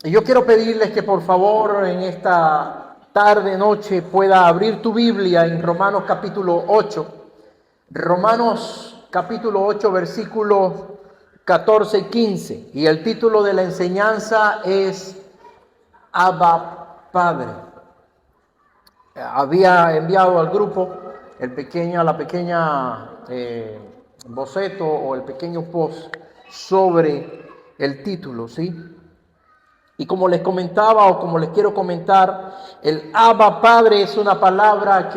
Y yo quiero pedirles que por favor en esta tarde, noche, pueda abrir tu Biblia en Romanos capítulo 8. Romanos capítulo 8, versículos 14 y 15. Y el título de la enseñanza es Abba Padre. Había enviado al grupo la pequeña boceto o el pequeño post sobre el título, ¿sí? Y como les comentaba o como les quiero comentar, el Abba Padre es una palabra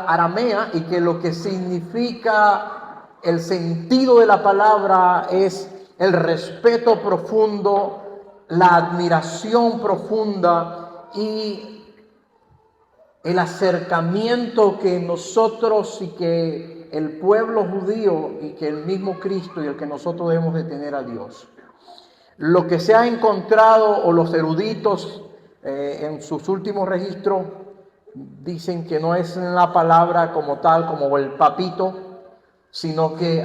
aramea y que lo que significa el sentido de la palabra es el respeto profundo, la admiración profunda y el acercamiento que nosotros y que el pueblo judío y que el mismo Cristo y el que nosotros debemos de tener a Dios. Lo que se ha encontrado o los eruditos en sus últimos registros dicen que no es la palabra como tal, como el papito, sino que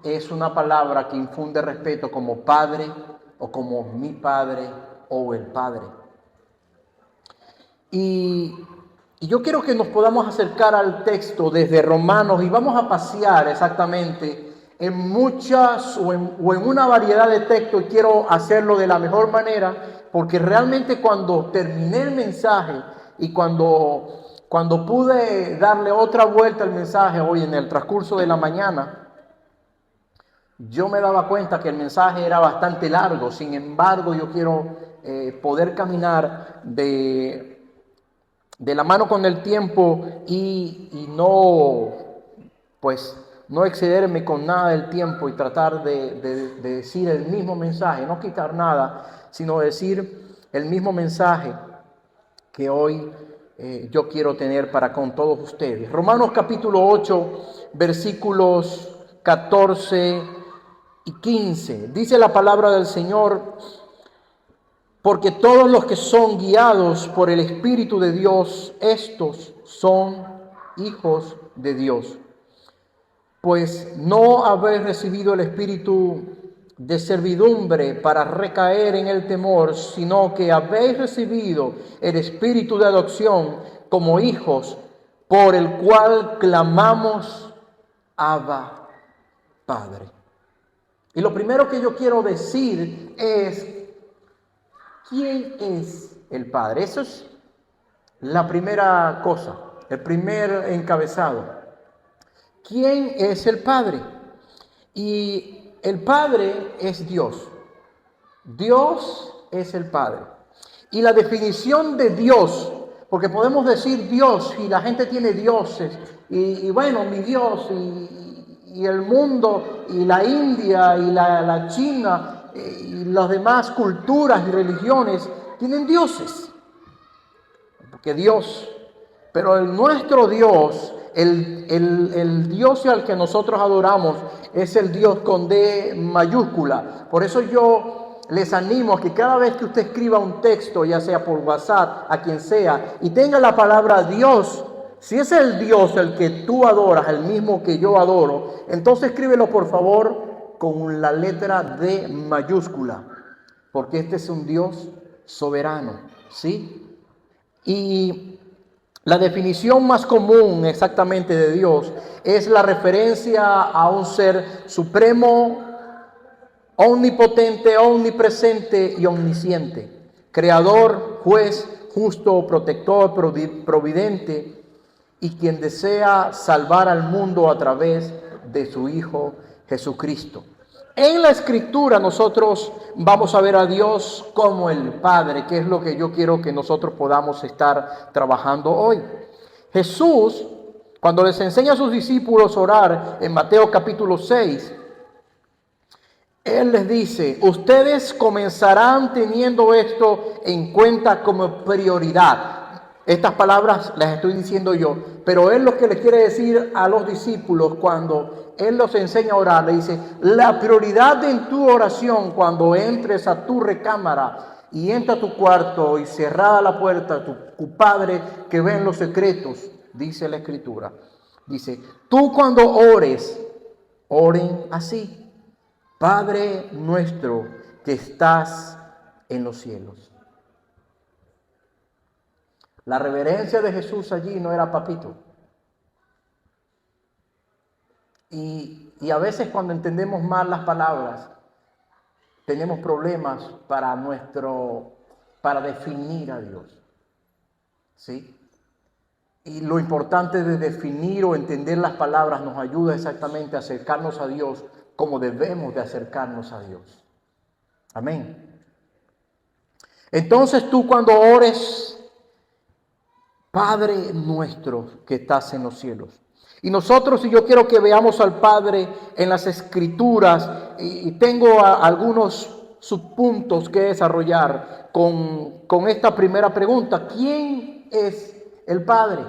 es una palabra que infunde respeto como padre o como mi padre o el padre. Y yo quiero que nos podamos acercar al texto desde Romanos y vamos a pasear exactamente en muchas o en una variedad de textos, y quiero hacerlo de la mejor manera, porque realmente cuando terminé el mensaje y cuando pude darle otra vuelta al mensaje hoy en el transcurso de la mañana, yo me daba cuenta que el mensaje era bastante largo. Sin embargo, yo quiero poder caminar de la mano con el tiempo y no excederme con nada del tiempo y tratar de decir el mismo mensaje, no quitar nada, sino decir el mismo mensaje que hoy yo quiero tener para con todos ustedes. Romanos capítulo 8, versículos 14 y 15. Dice la palabra del Señor: porque todos los que son guiados por el Espíritu de Dios, estos son hijos de Dios. Pues no habéis recibido el espíritu de servidumbre para recaer en el temor, sino que habéis recibido el espíritu de adopción como hijos, por el cual clamamos Abba, Padre. Y lo primero que yo quiero decir es: ¿quién es el Padre? Eso es la primera cosa, el primer encabezado. ¿Quién es el Padre? Y el Padre es Dios. Dios es el Padre. Y la definición de Dios, porque podemos decir Dios y la gente tiene dioses, y bueno, mi Dios, y el mundo, y la India, y la China, y las demás culturas y religiones tienen dioses. Porque Dios, pero nuestro Dios, el Dios al que nosotros adoramos, es el Dios con D mayúscula. Por eso yo les animo a que cada vez que usted escriba un texto, ya sea por WhatsApp, a quien sea, y tenga la palabra Dios, si es el Dios el que tú adoras, el mismo que yo adoro, entonces escríbelo por favor con la letra D mayúscula, porque este es un Dios soberano, ¿sí? Y la definición más común exactamente de Dios es la referencia a un ser supremo, omnipotente, omnipresente y omnisciente, creador, juez, justo, protector, providente y quien desea salvar al mundo a través de su Hijo Jesucristo. En la Escritura nosotros vamos a ver a Dios como el Padre, que es lo que yo quiero que nosotros podamos estar trabajando hoy. Jesús, cuando les enseña a sus discípulos a orar en Mateo capítulo 6, Él les dice: ustedes comenzarán teniendo esto en cuenta como prioridad. Estas palabras las estoy diciendo yo, pero Él lo que le quiere decir a los discípulos cuando Él los enseña a orar, le dice: la prioridad en tu oración cuando entres a tu recámara y entra a tu cuarto y cerrada la puerta, tu Padre que ve en los secretos, dice la Escritura, dice: tú cuando ores, oren así: Padre nuestro que estás en los cielos. La reverencia de Jesús allí no era papito. Y a veces cuando entendemos mal las palabras, tenemos problemas para definir a Dios. ¿Sí? Y lo importante de definir o entender las palabras nos ayuda exactamente a acercarnos a Dios como debemos de acercarnos a Dios. Amén. Entonces tú cuando ores, Padre nuestro que estás en los cielos. Y nosotros, y yo quiero que veamos al Padre en las Escrituras, y tengo algunos subpuntos que desarrollar con esta primera pregunta. ¿Quién es el Padre?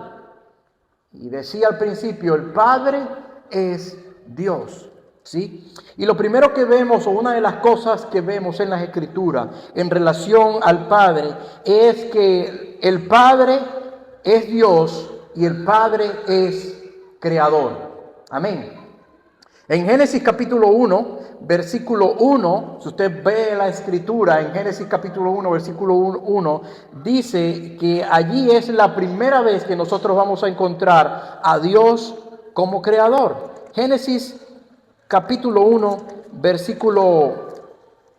Y decía al principio, el Padre es Dios, ¿sí? Y lo primero que vemos, o una de las cosas que vemos en las Escrituras en relación al Padre, es que el Padre es Dios y el Padre es Creador. Amén. En Génesis capítulo 1, versículo 1, si usted ve la escritura en Génesis capítulo 1, versículo 1, dice que allí es la primera vez que nosotros vamos a encontrar a Dios como creador. Génesis capítulo 1, versículo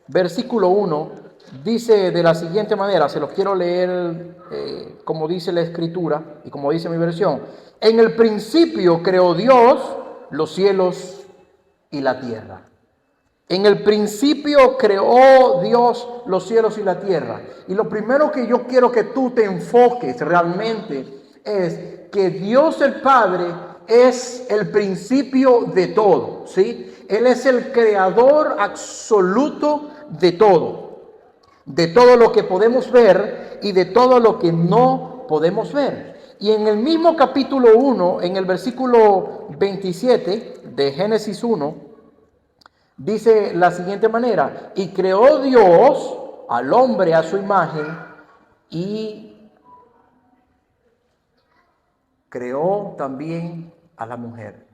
1, dice de la siguiente manera, se los quiero leer como dice la escritura y como dice mi versión. En el principio creó Dios los cielos y la tierra. En el principio creó Dios los cielos y la tierra. Y lo primero que yo quiero que tú te enfoques realmente es que Dios el Padre es el principio de todo, ¿sí? Él es el creador absoluto de todo lo que podemos ver y de todo lo que no podemos ver. Y en el mismo capítulo 1, en el versículo 27 de Génesis 1, dice la siguiente manera: y creó Dios al hombre a su imagen y creó también a la mujer.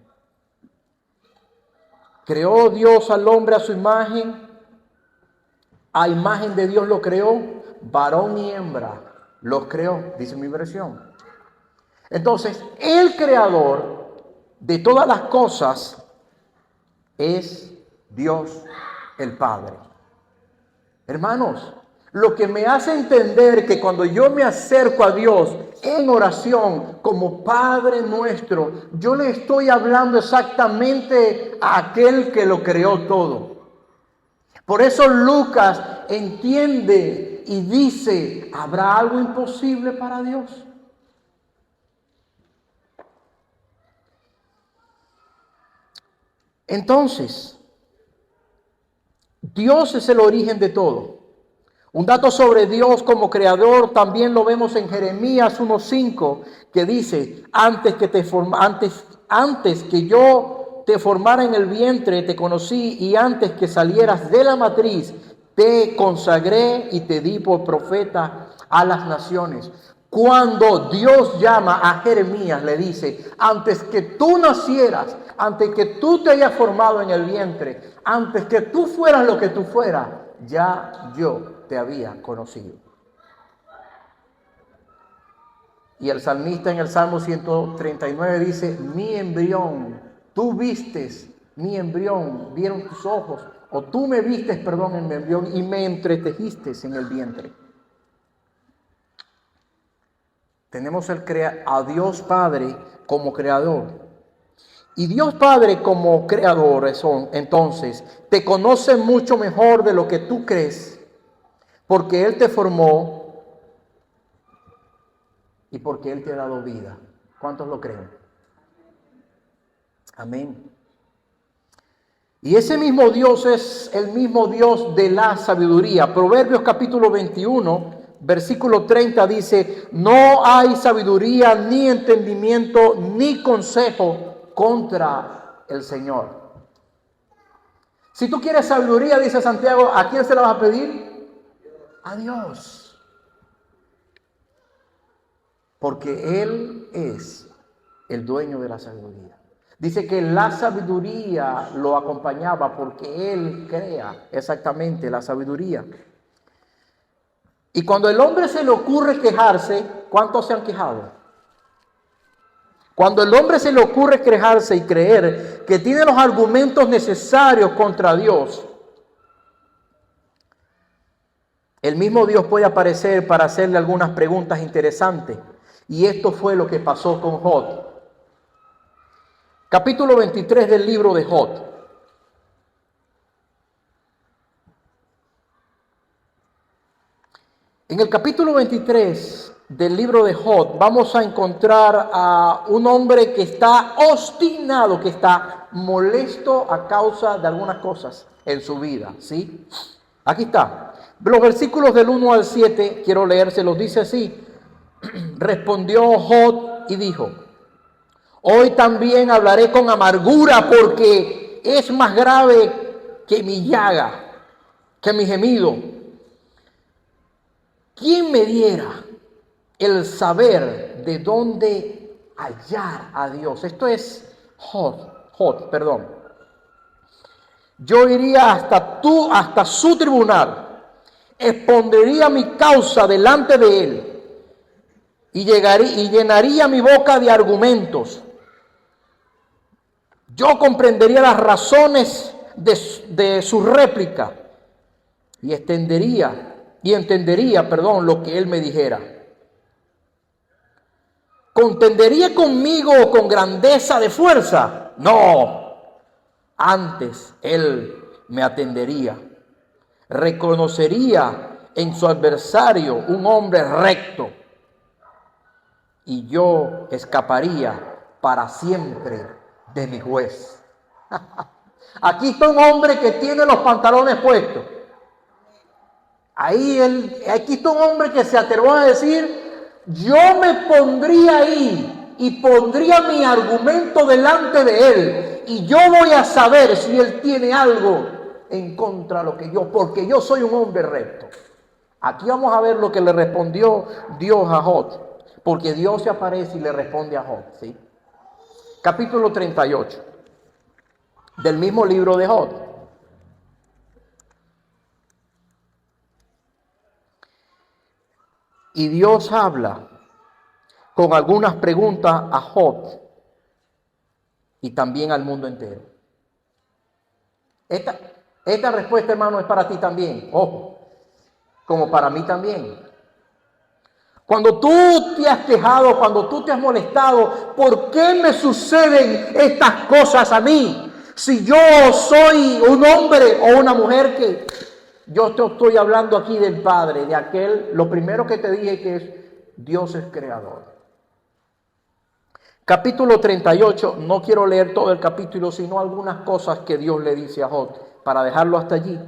Creó Dios al hombre a su imagen, a imagen de Dios lo creó, varón y hembra los creó, dice mi versión. Entonces, el creador de todas las cosas es Dios el Padre. Hermanos, lo que me hace entender que cuando yo me acerco a Dios en oración como Padre nuestro, yo le estoy hablando exactamente a aquel que lo creó todo. Por eso Lucas entiende y dice, ¿habrá algo imposible para Dios? Entonces, Dios es el origen de todo. Un dato sobre Dios como creador también lo vemos en Jeremías 1:5, que dice, antes que yo te formara en el vientre te conocí, y antes que salieras de la matriz te consagré y te di por profeta a las naciones. Cuando Dios llama a Jeremías, le dice, antes que tú nacieras, antes que tú te hayas formado en el vientre, antes que tú fueras lo que tú fueras, ya yo te había conocido. Y el salmista en el Salmo 139 dice, mi embrión, tú vistes mi embrión, vieron tus ojos, o tú me vistes, perdón, en mi embrión y me entretejiste en el vientre. Tenemos a Dios Padre como creador. Y Dios Padre como creador, entonces, te conoce mucho mejor de lo que tú crees, porque Él te formó y porque Él te ha dado vida. ¿Cuántos lo creen? Amén. Y ese mismo Dios es el mismo Dios de la sabiduría. Proverbios capítulo 21, versículo 30 dice, no hay sabiduría, ni entendimiento, ni consejo contra el Señor. Si tú quieres sabiduría, dice Santiago, ¿a quién se la vas a pedir? A Dios. Porque Él es el dueño de la sabiduría. Dice que la sabiduría lo acompañaba porque Él crea exactamente la sabiduría. Y cuando al hombre se le ocurre quejarse, ¿cuántos se han quejado? Cuando al hombre se le ocurre quejarse y creer que tiene los argumentos necesarios contra Dios, el mismo Dios puede aparecer para hacerle algunas preguntas interesantes. Y esto fue lo que pasó con Job. Capítulo 23 del libro de Job. En el capítulo 23 del libro de Job vamos a encontrar a un hombre que está obstinado, que está molesto a causa de algunas cosas en su vida, ¿sí? Aquí está. Los versículos del 1 al 7, quiero leérselos, dice así. Respondió Job y dijo: hoy también hablaré con amargura, porque es más grave que mi llaga, que mi gemido. ¿Quién me diera el saber de dónde hallar a Dios? Esto es Job, perdón. Yo iría hasta su tribunal, expondría mi causa delante de él y llenaría mi boca de argumentos. Yo comprendería las razones de su réplica y entendería, lo que él me dijera. ¿Contendería conmigo con grandeza de fuerza? No. Antes él me atendería. Reconocería en su adversario un hombre recto, y yo escaparía para siempre de mi juez. Aquí está un hombre que tiene los pantalones puestos. Aquí está un hombre que se atrevió a decir: yo me pondría ahí y pondría mi argumento delante de él, y yo voy a saber si él tiene algo en contra de lo que yo, porque yo soy un hombre recto. Aquí vamos a ver lo que le respondió Dios a Job, porque Dios se aparece y le responde a Job, ¿sí? Capítulo 38 del mismo libro de Job. Y Dios habla con algunas preguntas a Job y también al mundo entero. Esta respuesta, hermano, es para ti también, ojo, como para mí también. Cuando tú te has quejado, cuando tú te has molestado, ¿por qué me suceden estas cosas a mí? Si yo soy un hombre o una mujer que... Yo te estoy hablando aquí del Padre, de aquel, lo primero que te dije que es, Dios es creador. Capítulo 38, no quiero leer todo el capítulo, sino algunas cosas que Dios le dice a Job, para dejarlo hasta allí.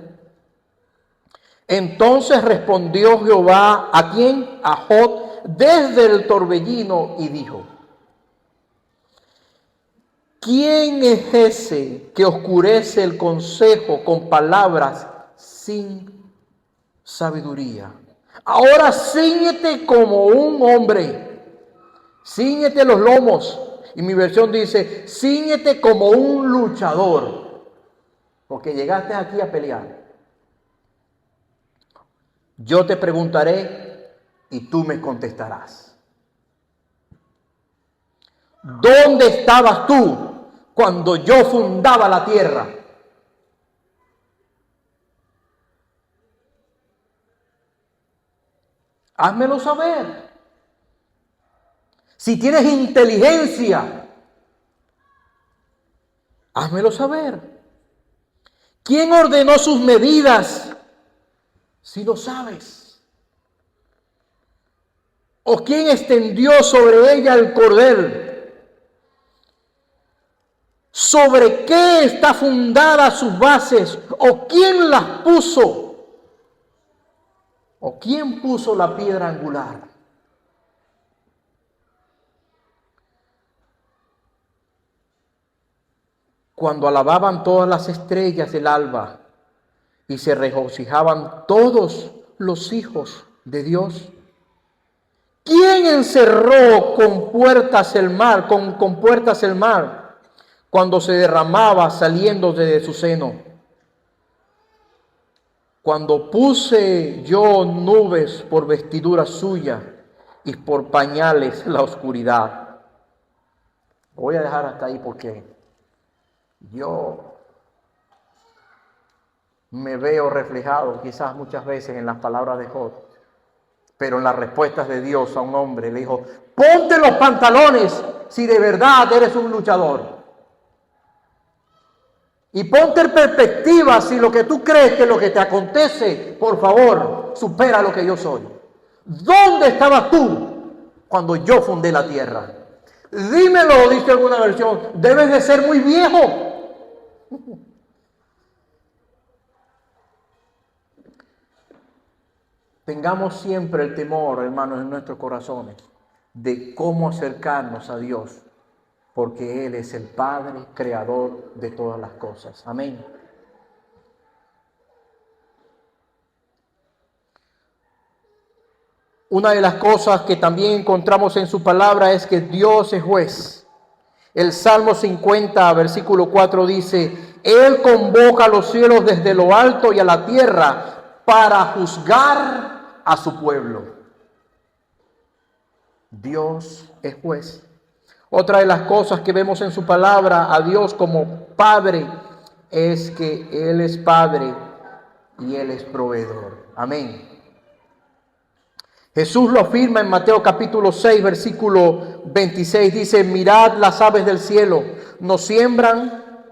Entonces respondió Jehová, ¿a quién? A Job, desde el torbellino, y dijo: ¿quién es ese que oscurece el consejo con palabras sin sabiduría? Ahora cíñete como un hombre, cíñete los lomos. Y mi versión dice: cíñete como un luchador, porque llegaste aquí a pelear. Yo te preguntaré y tú me contestarás. ¿Dónde estabas tú cuando yo fundaba la tierra? Házmelo saber. Si tienes inteligencia, házmelo saber. ¿Quién ordenó sus medidas si lo sabes? ¿O quién extendió sobre ella el cordel? ¿Sobre qué está fundada sus bases? ¿O quién las puso? ¿O quién puso la piedra angular? Cuando alababan todas las estrellas del alba y se regocijaban todos los hijos de Dios. ¿Quién encerró con puertas el mar, con puertas el mar, cuando se derramaba saliendo de su seno? Cuando puse yo nubes por vestidura suya y por pañales la oscuridad. Voy a dejar hasta ahí porque yo me veo reflejado quizás muchas veces en las palabras de Job, pero en las respuestas de Dios a un hombre le dijo: ponte los pantalones si de verdad eres un luchador. Y ponte en perspectiva si lo que tú crees que lo que te acontece, por favor, supera lo que yo soy. ¿Dónde estabas tú cuando yo fundé la tierra? Dímelo, dice alguna versión, debes de ser muy viejo. Tengamos siempre el temor, hermanos, en nuestros corazones de cómo acercarnos a Dios, porque Él es el Padre, creador de todas las cosas. Amén. Una de las cosas que también encontramos en su palabra es que Dios es juez. El Salmo 50, versículo 4 dice: Él convoca a los cielos desde lo alto y a la tierra para juzgar a su pueblo. Dios es juez. Otra de las cosas que vemos en su palabra a Dios como Padre es que Él es Padre y Él es proveedor. Amén. Jesús lo afirma en Mateo capítulo 6, versículo 26. Dice: mirad las aves del cielo, no siembran,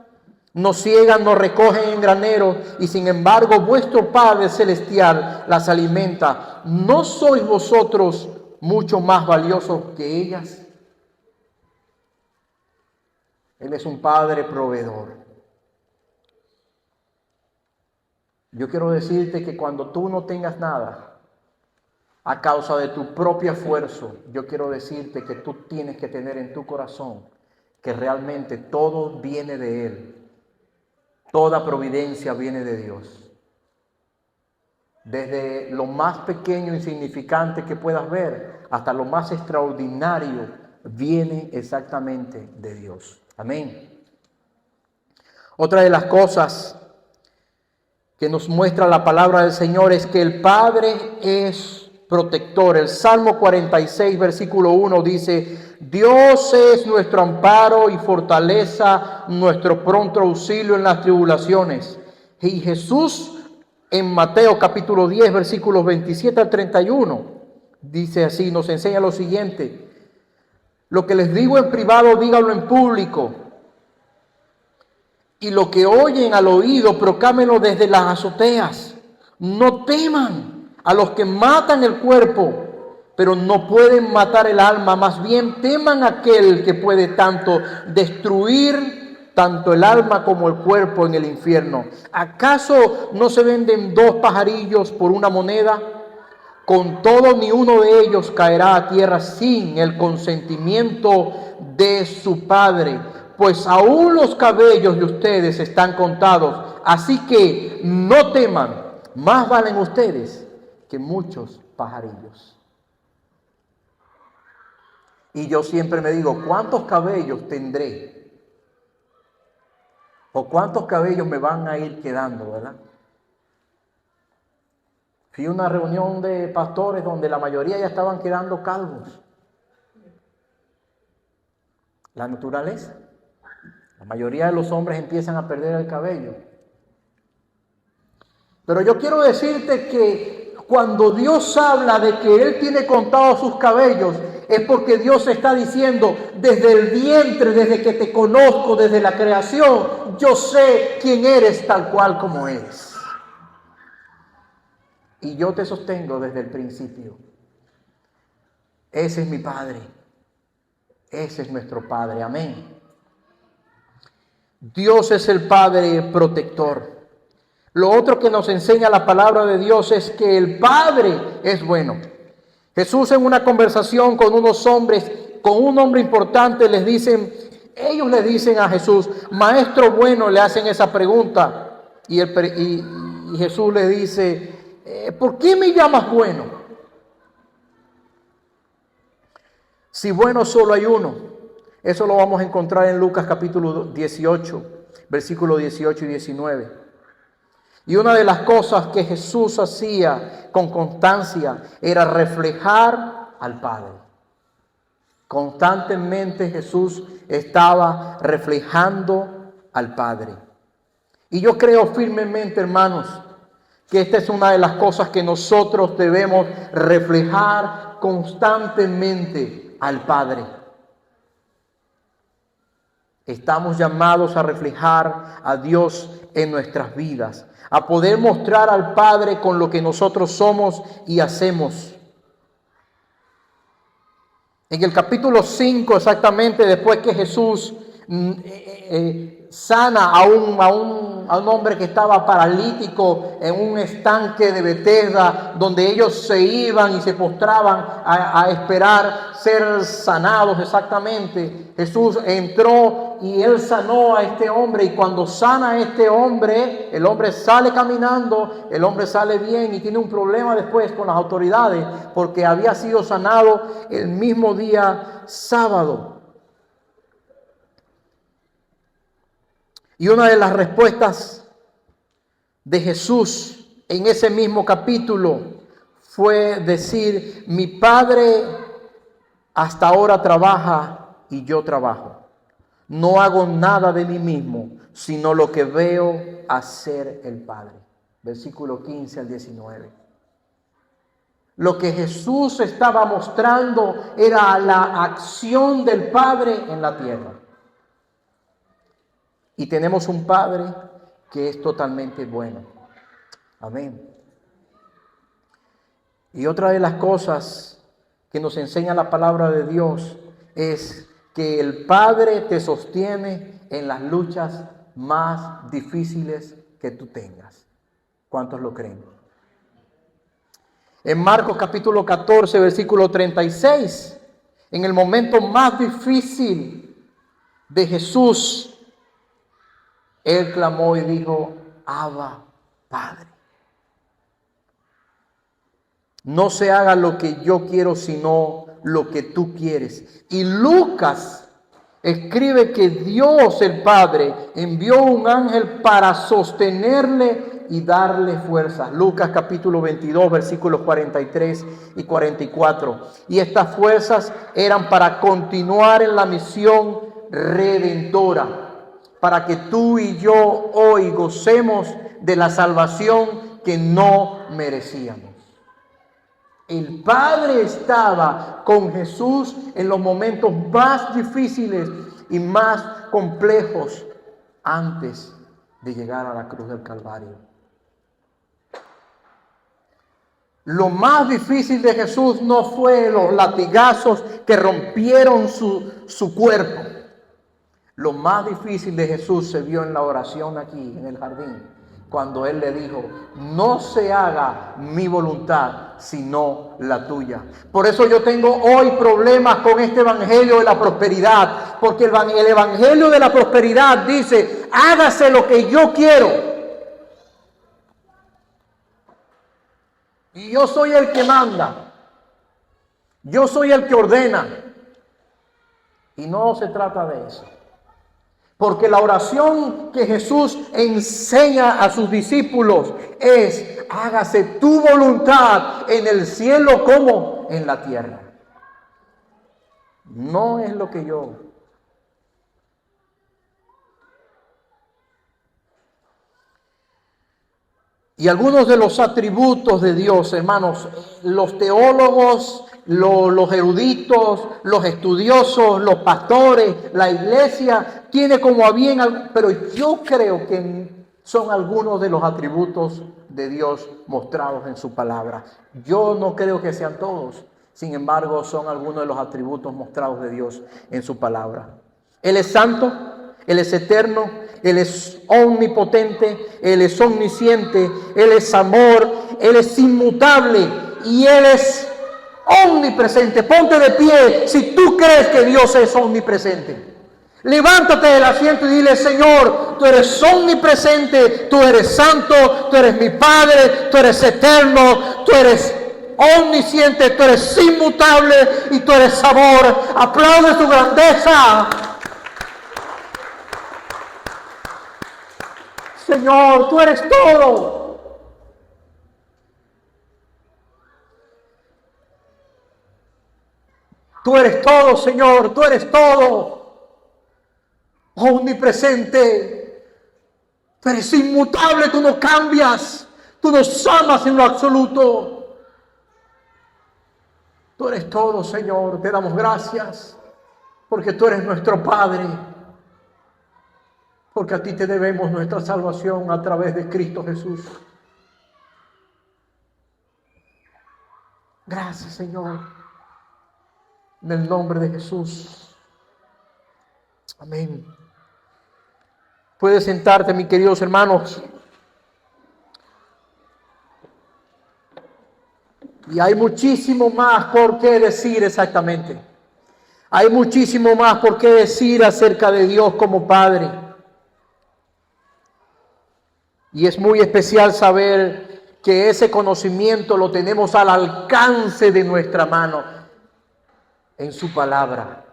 no ciegan, no recogen en granero, y sin embargo vuestro Padre celestial las alimenta. ¿No sois vosotros mucho más valiosos que ellas? Él es un Padre proveedor. Yo quiero decirte que cuando tú no tengas nada, a causa de tu propio esfuerzo, yo quiero decirte que tú tienes que tener en tu corazón que realmente todo viene de Él. Toda providencia viene de Dios. Desde lo más pequeño e insignificante que puedas ver hasta lo más extraordinario viene exactamente de Dios. Amén. Otra de las cosas que nos muestra la palabra del Señor es que el Padre es protector. El Salmo 46, versículo 1 dice: Dios es nuestro amparo y fortaleza, nuestro pronto auxilio en las tribulaciones. Y Jesús en Mateo capítulo 10, versículos 27 al 31, dice así, nos enseña lo siguiente: lo que les digo en privado, díganlo en público. Y lo que oyen al oído, proclámenlo desde las azoteas. No teman a los que matan el cuerpo, pero no pueden matar el alma. Más bien teman a aquel que puede tanto destruir tanto el alma como el cuerpo en el infierno. ¿Acaso no se venden dos pajarillos por una moneda? Con todo, ni uno de ellos caerá a tierra sin el consentimiento de su Padre, pues aún los cabellos de ustedes están contados. Así que no teman, más valen ustedes que muchos pajarillos. Y yo siempre me digo, ¿cuántos cabellos tendré? ¿O cuántos cabellos me van a ir quedando, verdad? Fui a una reunión de pastores donde la mayoría ya estaban quedando calvos. La naturaleza. La mayoría de los hombres empiezan a perder el cabello. Pero yo quiero decirte que cuando Dios habla de que Él tiene contados sus cabellos, es porque Dios está diciendo: desde el vientre, desde que te conozco, desde la creación, yo sé quién eres tal cual como eres. Y yo te sostengo desde el principio. Ese es mi Padre. Ese es nuestro Padre. Amén. Dios es el Padre protector. Lo otro que nos enseña la palabra de Dios es que el Padre es bueno. Jesús, en una conversación con unos hombres, con un hombre importante, ellos le dicen a Jesús: maestro bueno, le hacen esa pregunta. Y Jesús le dice: ¿por qué me llamas bueno? Si bueno solo hay uno. Eso lo vamos a encontrar en Lucas capítulo 18, versículos 18 y 19. Y una de las cosas que Jesús hacía con constancia era reflejar al Padre. Constantemente Jesús estaba reflejando al Padre. Y yo creo firmemente, hermanos, que esta es una de las cosas que nosotros debemos reflejar constantemente al Padre. Estamos llamados a reflejar a Dios en nuestras vidas, a poder mostrar al Padre con lo que nosotros somos y hacemos. En el capítulo 5, exactamente después que Jesús sana a un hombre que estaba paralítico en un estanque de Betesda, donde ellos se iban y se postraban a esperar ser sanados exactamente. Jesús entró y él sanó a este hombre, y cuando sana a este hombre, el hombre sale caminando, el hombre sale bien y tiene un problema después con las autoridades porque había sido sanado el mismo día sábado. Y una de las respuestas de Jesús en ese mismo capítulo fue decir: mi Padre hasta ahora trabaja y yo trabajo. No hago nada de mí mismo, sino lo que veo hacer el Padre. Versículo 15 al 19. Lo que Jesús estaba mostrando era la acción del Padre en la tierra. Y tenemos un Padre que es totalmente bueno. Amén. Y otra de las cosas que nos enseña la palabra de Dios es que el Padre te sostiene en las luchas más difíciles que tú tengas. ¿Cuántos lo creen? En Marcos capítulo 14, versículo 36, en el momento más difícil de Jesús, Él clamó y dijo: Abba, Padre. No se haga lo que yo quiero, sino lo que tú quieres. Y Lucas escribe que Dios el Padre envió un ángel para sostenerle y darle fuerza. Lucas capítulo 22, versículos 43 y 44. Y estas fuerzas eran para continuar en la misión redentora, para que tú y yo hoy gocemos de la salvación que no merecíamos. El Padre estaba con Jesús en los momentos más difíciles y más complejos antes de llegar a la cruz del Calvario. Lo más difícil de Jesús no fue los latigazos que rompieron su cuerpo. Lo más difícil de Jesús se vio en la oración aquí en el jardín, cuando Él le dijo: no se haga mi voluntad, sino la tuya. Por eso yo tengo hoy problemas con este evangelio de la prosperidad, porque el evangelio de la prosperidad dice: hágase lo que yo quiero. Y yo soy el que manda. Yo soy el que ordena. Y no se trata de eso. Porque la oración que Jesús enseña a sus discípulos es: hágase tu voluntad en el cielo como en la tierra. No es lo que yo. Y algunos de los atributos de Dios, hermanos, los teólogos, los eruditos, los estudiosos, los pastores, la iglesia tiene como a bien, pero yo creo que son algunos de los atributos de Dios mostrados en su palabra. Yo no creo que sean todos, sin embargo son algunos de los atributos mostrados de Dios en su palabra. Él es santo, Él es eterno, Él es omnipotente, Él es omnisciente, Él es amor, Él es inmutable y Él es omnipresente. Ponte de pie si tú crees que Dios es omnipresente. Levántate del asiento y dile: Señor, tú eres omnipresente, tú eres santo, tú eres mi Padre, tú eres eterno, tú eres omnisciente, tú eres inmutable y tú eres amor. Aplaude su grandeza. Señor, tú eres todo. Tú eres todo, Señor, tú eres todo. Omnipresente. Tú eres inmutable, tú no cambias. Tú nos amas en lo absoluto. Tú eres todo, Señor. Te damos gracias porque tú eres nuestro Padre. Porque a ti te debemos nuestra salvación a través de Cristo Jesús. Gracias, Señor. En el nombre de Jesús. Amén. Puedes sentarte, mis queridos hermanos. Y hay muchísimo más por qué decir exactamente. Hay muchísimo más por qué decir acerca de Dios como Padre. Y es muy especial saber que ese conocimiento lo tenemos al alcance de nuestra mano en su palabra.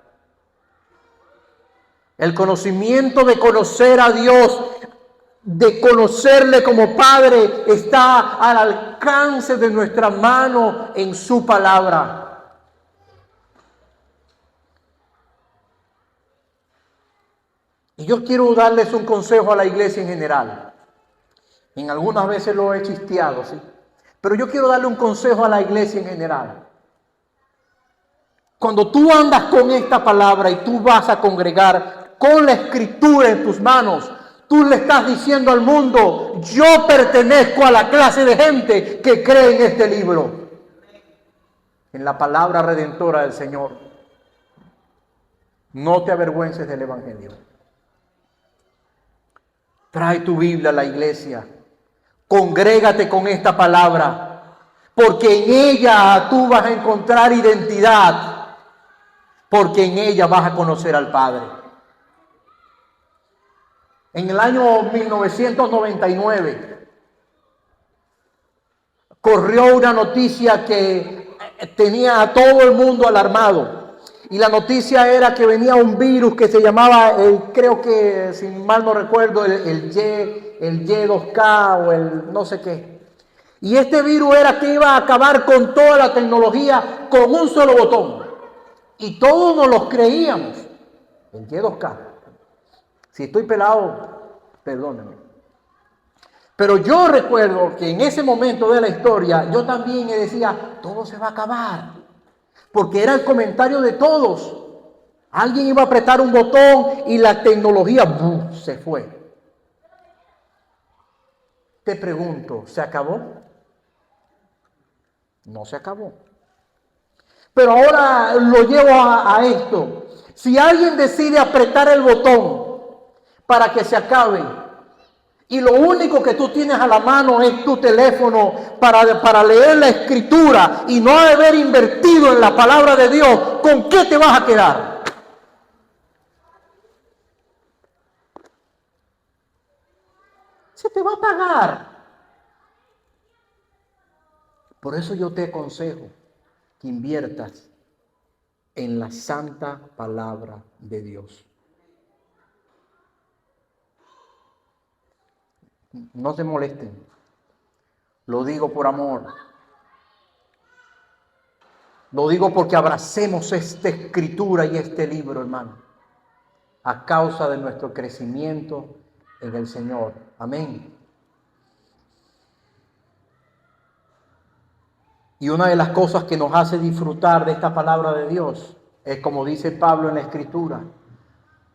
El conocimiento de conocer a Dios, de conocerle como Padre, está al alcance de nuestra mano en su palabra. Y yo quiero darles un consejo a la iglesia en general. En algunas veces lo he chisteado, ¿sí? Pero yo quiero darle un consejo a la iglesia en general. Cuando tú andas con esta palabra y tú vas a congregar con la escritura en tus manos, tú le estás diciendo al mundo: yo pertenezco a la clase de gente que cree en este libro, en la palabra redentora del Señor. No te avergüences del evangelio. Trae tu Biblia a la iglesia. Congrégate con esta palabra, porque en ella tú vas a encontrar identidad, porque en ella vas a conocer al Padre. En el año 1999 corrió una noticia que tenía a todo el mundo alarmado. Y la noticia era que venía un virus que se llamaba, creo que, si mal no recuerdo, el Y2K o el no sé qué. Y este virus era que iba a acabar con toda la tecnología con un solo botón. Y todos nos los creíamos. El Y2K. Si estoy pelado, perdónenme. Pero yo recuerdo que en ese momento de la historia, yo también decía: todo se va a acabar. Porque era el comentario de todos. Alguien iba a apretar un botón y la tecnología se fue. Te pregunto, ¿se acabó? No se acabó. Pero ahora lo llevo a esto. Si alguien decide apretar el botón para que se acabe, y lo único que tú tienes a la mano es tu teléfono para leer la escritura y no haber invertido en la palabra de Dios, ¿con qué te vas a quedar? Se te va a apagar. Por eso yo te aconsejo que inviertas en la santa palabra de Dios. No se molesten. Lo digo por amor. Lo digo porque abracemos esta escritura y este libro, hermano, a causa de nuestro crecimiento en el Señor. Amén. Y una de las cosas que nos hace disfrutar de esta palabra de Dios es, como dice Pablo en la Escritura,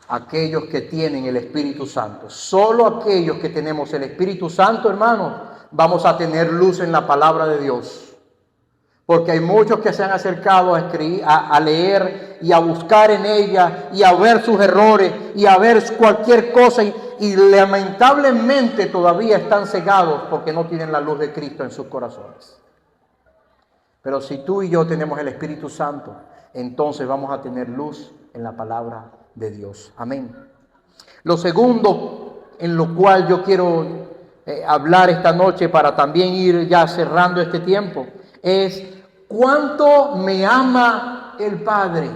aquellos que tienen el Espíritu Santo. Solo aquellos que tenemos el Espíritu Santo, hermanos, vamos a tener luz en la palabra de Dios. Porque hay muchos que se han acercado a leer y a buscar en ella y a ver sus errores y a ver cualquier cosa y lamentablemente todavía están cegados porque no tienen la luz de Cristo en sus corazones. Pero si tú y yo tenemos el Espíritu Santo, entonces vamos a tener luz en la palabra de Dios. Amén. Lo segundo en lo cual yo quiero hablar esta noche para también ir ya cerrando este tiempo es: ¿cuánto me ama el Padre?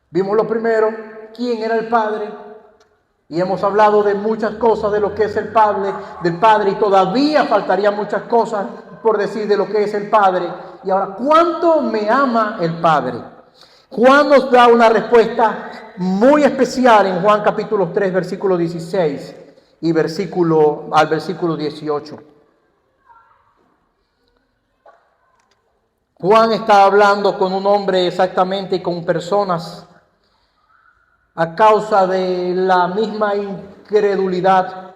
Vimos lo primero, ¿quién era el Padre? Y hemos hablado de muchas cosas de lo que es el Padre, del Padre, y todavía faltaría muchas cosas por decir de lo que es el Padre. Y ahora, ¿cuánto me ama el Padre? Juan nos da una respuesta muy especial en Juan capítulo 3, versículo 16 y al versículo 18. Juan está hablando con un hombre exactamente y con personas a causa de la misma incredulidad,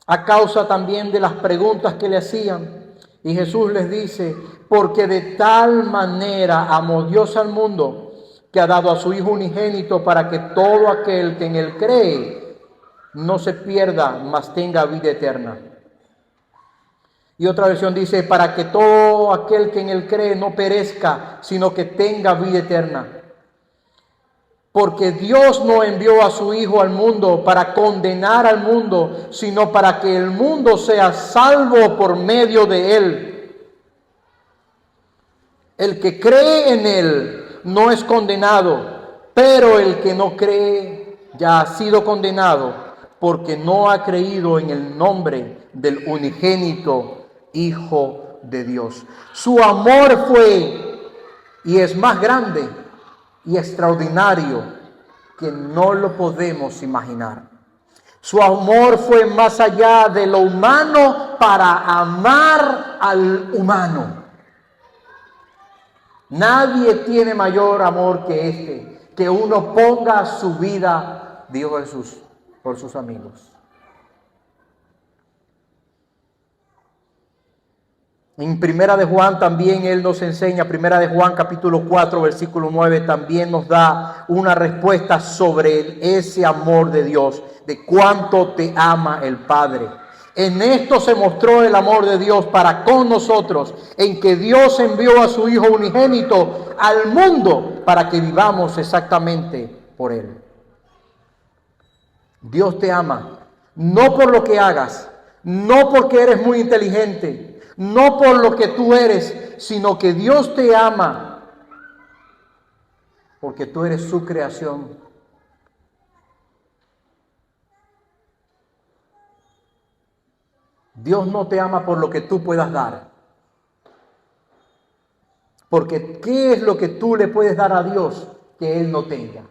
a causa también de las preguntas que le hacían. Y Jesús les dice, porque de tal manera amó Dios al mundo, que ha dado a su Hijo unigénito para que todo aquel que en él cree no se pierda, mas tenga vida eterna. Y otra versión dice, para que todo aquel que en él cree no perezca, sino que tenga vida eterna. Porque Dios no envió a su Hijo al mundo para condenar al mundo, sino para que el mundo sea salvo por medio de él. El que cree en él no es condenado, pero el que no cree ya ha sido condenado, porque no ha creído en el nombre del unigénito Hijo de Dios. Su amor fue y es más grande y extraordinario que no lo podemos imaginar. Su amor fue más allá de lo humano para amar al humano. Nadie tiene mayor amor que este, que uno ponga su vida, dijo Jesús, por sus amigos. En Primera de Juan también Él nos enseña, Primera de Juan capítulo 4 versículo 9 también nos da una respuesta sobre ese amor de Dios, de cuánto te ama el Padre. En esto se mostró el amor de Dios para con nosotros, en que Dios envió a su Hijo unigénito al mundo para que vivamos exactamente por Él. Dios te ama, no por lo que hagas, no porque eres muy inteligente, no por lo que tú eres, sino que Dios te ama porque tú eres su creación. Dios no te ama por lo que tú puedas dar. Porque ¿qué es lo que tú le puedes dar a Dios que Él no tenga?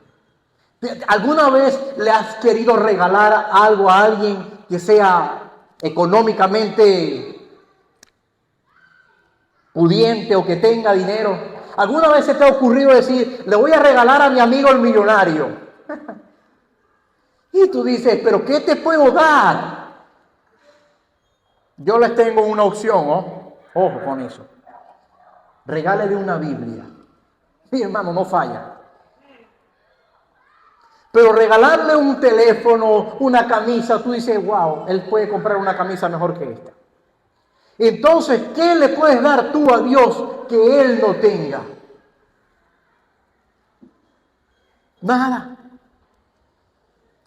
¿Alguna vez le has querido regalar algo a alguien que sea económicamente pudiente o que tenga dinero? ¿Alguna vez se te ha ocurrido decir, le voy a regalar a mi amigo el millonario? Y tú dices, ¿pero qué te puedo dar? Yo les tengo una opción, ¿oh? Ojo con eso. Regálele una Biblia. Sí, hermano, no falla. Pero regalarle un teléfono, una camisa, tú dices, wow, él puede comprar una camisa mejor que esta. Entonces, ¿qué le puedes dar tú a Dios que Él no tenga? Nada.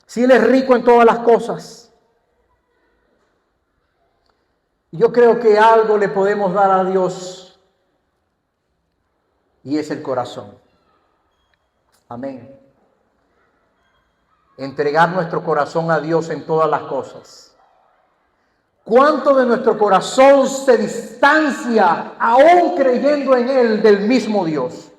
Si Él es rico en todas las cosas. Yo creo que algo le podemos dar a Dios y es el corazón. Amén. Entregar nuestro corazón a Dios en todas las cosas. ¿Cuánto de nuestro corazón se distancia, aún creyendo en Él, del mismo Dios?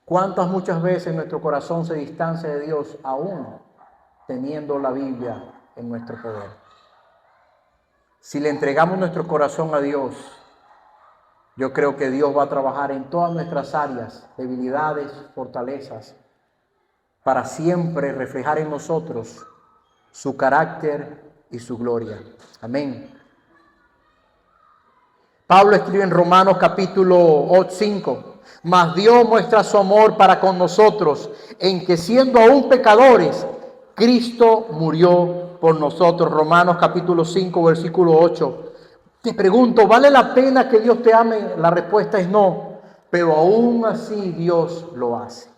¿Cuántas muchas veces nuestro corazón se distancia de Dios, aún teniendo la Biblia en nuestro poder? Si le entregamos nuestro corazón a Dios, yo creo que Dios va a trabajar en todas nuestras áreas, debilidades, fortalezas, para siempre reflejar en nosotros su carácter y su gloria. Amén. Pablo escribe en Romanos capítulo 5, mas Dios muestra su amor para con nosotros, en que siendo aún pecadores, Cristo murió por nosotros. Romanos capítulo 5, versículo 8. Te pregunto, ¿vale la pena que Dios te ame? La respuesta es no, pero aún así Dios lo hace.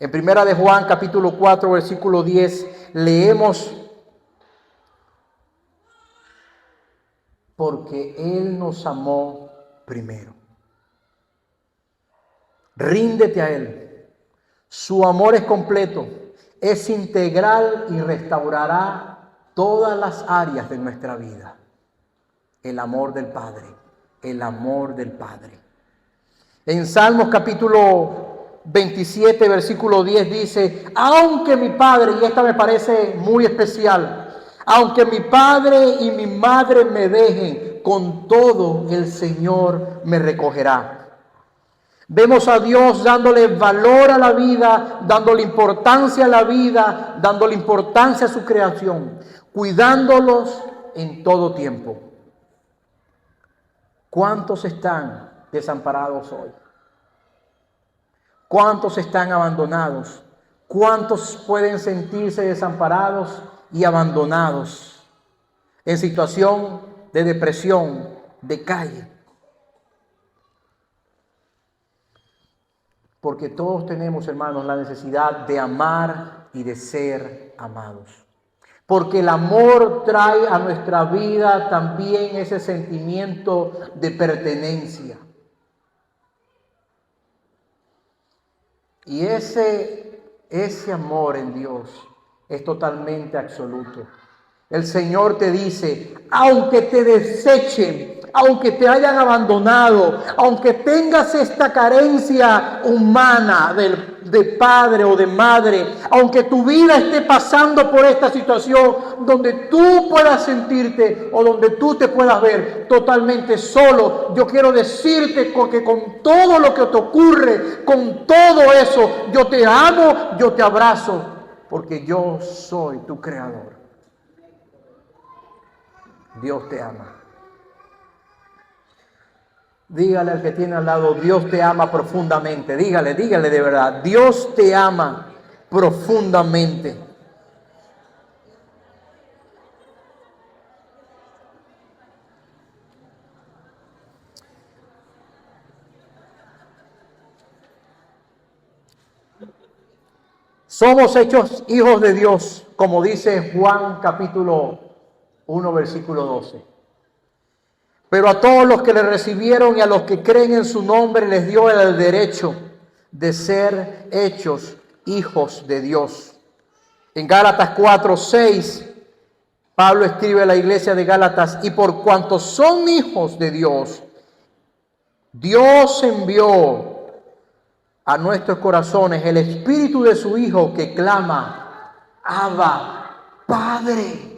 En Primera de Juan capítulo 4 versículo 10 leemos, porque Él nos amó primero. Ríndete a Él. Su amor es completo, es integral y restaurará todas las áreas de nuestra vida. El amor del Padre, el amor del Padre. En Salmos capítulo 27, versículo 10 dice, aunque mi padre, y esta me parece muy especial, aunque mi padre y mi madre me dejen, con todo el Señor me recogerá. Vemos a Dios dándole valor a la vida, dándole importancia a la vida, dándole importancia a su creación, cuidándolos en todo tiempo. ¿Cuántos están desamparados hoy? ¿Cuántos están abandonados? ¿Cuántos pueden sentirse desamparados y abandonados en situación de depresión, de calle? Porque todos tenemos, hermanos, la necesidad de amar y de ser amados. Porque el amor trae a nuestra vida también ese sentimiento de pertenencia. Y ese amor en Dios es totalmente absoluto. El Señor te dice, aunque te desechen, aunque te hayan abandonado, aunque tengas esta carencia humana de padre o de madre, aunque tu vida esté pasando por esta situación donde tú puedas sentirte o donde tú te puedas ver totalmente solo, yo quiero decirte que con todo lo que te ocurre, con todo eso, yo te amo, yo te abrazo, porque yo soy tu creador. Dios te ama. Dígale al que tiene al lado, Dios te ama profundamente. Dígale de verdad, Dios te ama profundamente. Somos hechos hijos de Dios, como dice Juan capítulo 1, versículo 12. Pero a todos los que le recibieron y a los que creen en su nombre les dio el derecho de ser hechos hijos de Dios. En Gálatas 4:6, Pablo escribe a la iglesia de Gálatas, y por cuanto son hijos de Dios, Dios envió a nuestros corazones el espíritu de su Hijo que clama, Abba, Padre.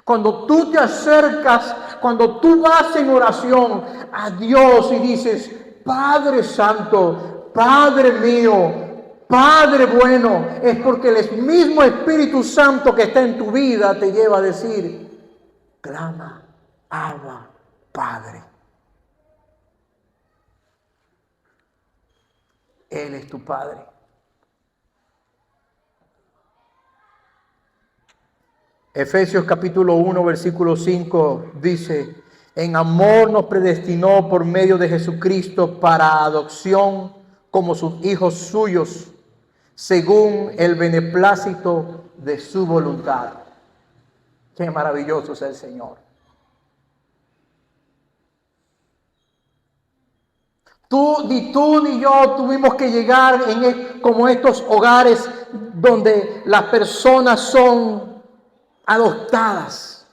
Cuando tú te acercas, cuando tú vas en oración a Dios y dices, Padre Santo, Padre mío, Padre bueno, es porque el mismo Espíritu Santo que está en tu vida te lleva a decir, clama, Abba, Padre. Él es tu Padre. Efesios capítulo 1, versículo 5 dice, en amor nos predestinó por medio de Jesucristo para adopción como sus hijos suyos, según el beneplácito de su voluntad. Qué maravilloso es el Señor. Ni tú ni yo tuvimos que llegar como estos hogares donde las personas son adoptadas.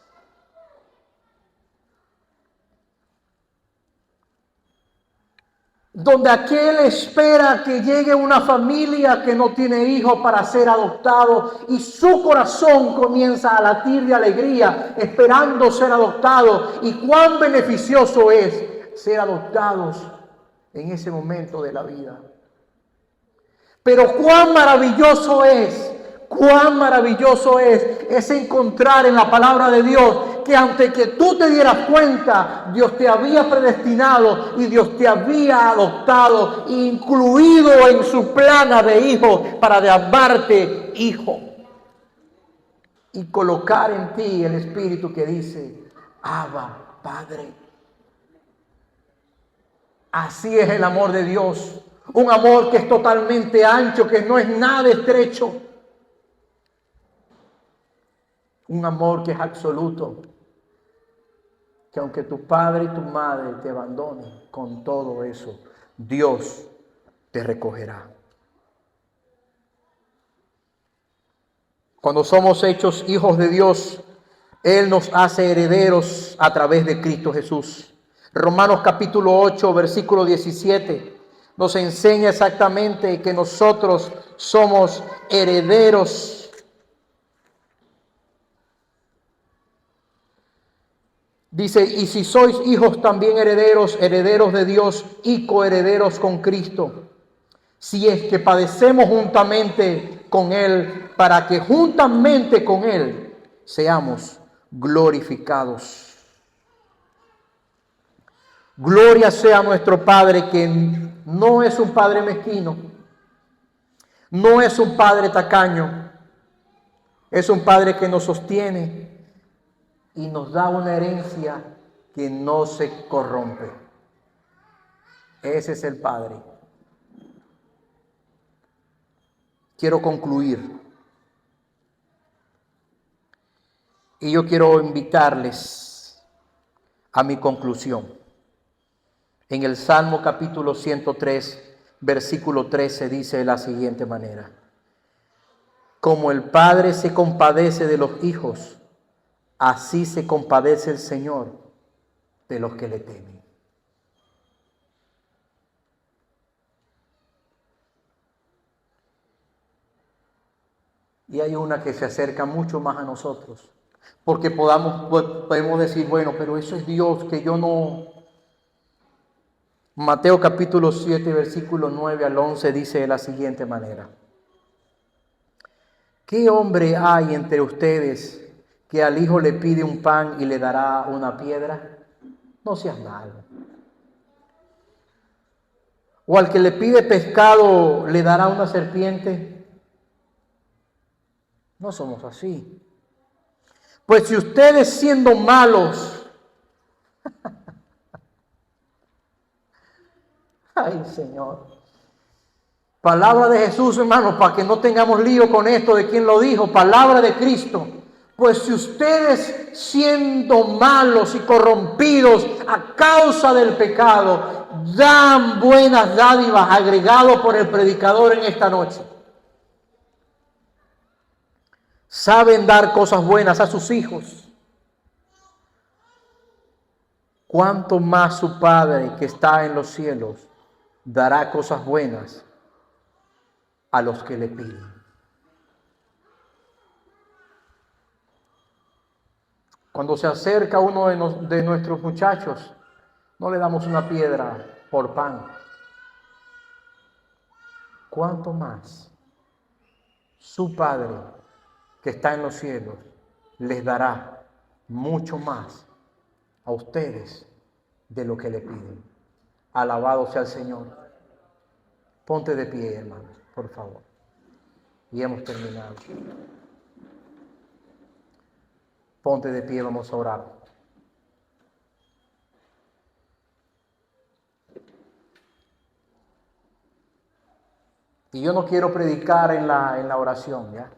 Donde aquel espera que llegue una familia que no tiene hijos para ser adoptado y su corazón comienza a latir de alegría esperando ser adoptado. Y cuán beneficioso es ser adoptados en ese momento de la vida. Pero cuán maravilloso es encontrar en la palabra de Dios que antes que tú te dieras cuenta, Dios te había predestinado y Dios te había adoptado, incluido en su plana de hijo para llamarte hijo y colocar en ti el espíritu que dice, Abba, Padre. Así es el amor de Dios, un amor que es totalmente ancho, que no es nada estrecho. Un amor que es absoluto, que aunque tu padre y tu madre te abandonen, con todo eso, Dios te recogerá. Cuando somos hechos hijos de Dios, Él nos hace herederos a través de Cristo Jesús. Romanos capítulo 8, versículo 17, nos enseña exactamente que nosotros somos herederos. Dice, y si sois hijos también herederos, herederos de Dios y coherederos con Cristo, si es que padecemos juntamente con Él, para que juntamente con Él seamos glorificados. Gloria sea a nuestro Padre, que no es un Padre mezquino, no es un Padre tacaño, es un Padre que nos sostiene y nos da una herencia que no se corrompe. Ese es el Padre. Quiero concluir. Y yo quiero invitarles a mi conclusión. En el Salmo capítulo 103, versículo 13 dice de la siguiente manera: como el Padre se compadece de los hijos, así se compadece el Señor de los que le temen. Y hay una que se acerca mucho más a nosotros, porque podemos decir, bueno, pero eso es Dios, que yo no... Mateo capítulo 7, versículo 9 al 11 dice de la siguiente manera: ¿qué hombre hay entre ustedes que al hijo le pide un pan y le dará una piedra? No seas malo. ¿O al que le pide pescado le dará una serpiente? No somos así. Pues si ustedes siendo malos, ay Señor, palabra de Jesús, hermanos, para que no tengamos lío con esto de quién lo dijo, palabra de Cristo. Pues si ustedes siendo malos y corrompidos a causa del pecado, dan buenas dádivas, agregado por el predicador en esta noche, saben dar cosas buenas a sus hijos, ¿cuánto más su Padre que está en los cielos dará cosas buenas a los que le piden? Cuando se acerca uno de nuestros muchachos, no le damos una piedra por pan. ¿Cuánto más su Padre que está en los cielos les dará mucho más a ustedes de lo que le piden? Alabado sea el Señor. Ponte de pie, hermanos, por favor. Y hemos terminado. Ponte de pie, vamos a orar. Y yo no quiero predicar en la oración, ¿ya?